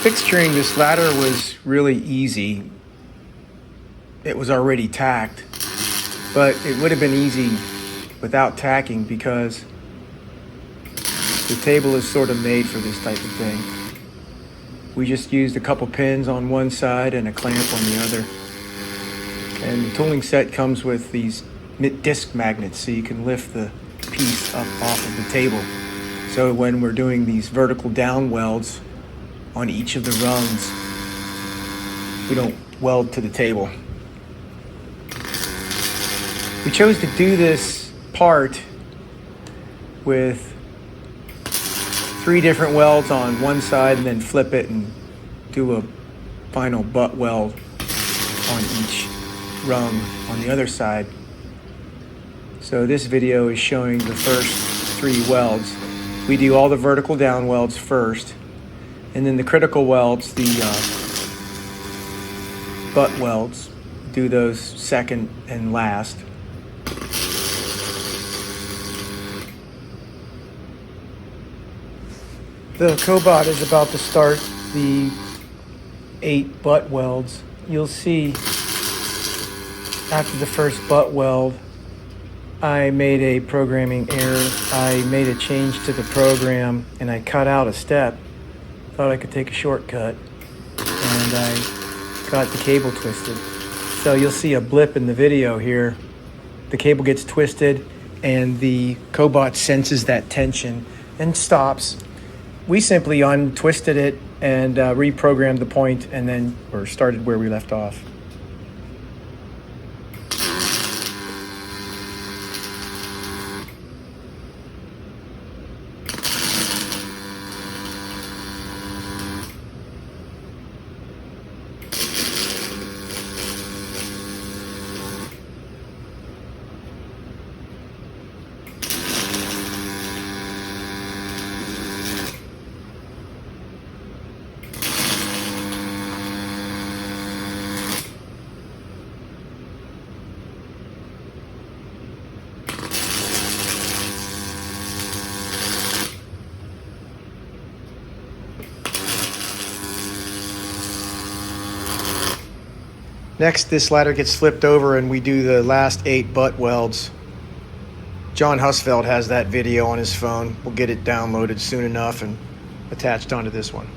Fixturing this ladder was really easy. It was already tacked, but it would have been easy without tacking because the table is sort of made for this type of thing. We just used a couple pins on one side and a clamp on the other. And the tooling set comes with these disc magnets so you can lift the piece up off of the table. So when we're doing these vertical down welds on each of the rungs, we don't weld to the table. We chose to do this part with 3 different welds on one side and then flip it and do a final butt weld on each rung on the other side. So this video is showing the first 3 welds. We do all the vertical down welds first, and then the critical welds, the butt welds, do those second and last. The Cobot is about to start the 8 butt welds. You'll see after the first butt weld, I made a programming error. I made a change to the program and I cut out a step. Thought I could take a shortcut and I got the cable twisted. So you'll see a blip in the video here. The cable gets twisted and the Cobot senses that tension and stops. We simply untwisted it and reprogrammed the point and then started where we left off. Next, this ladder gets flipped over and we do the last 8 butt welds. John Husfeld has that video on his phone. We'll get it downloaded soon enough and attached onto this one.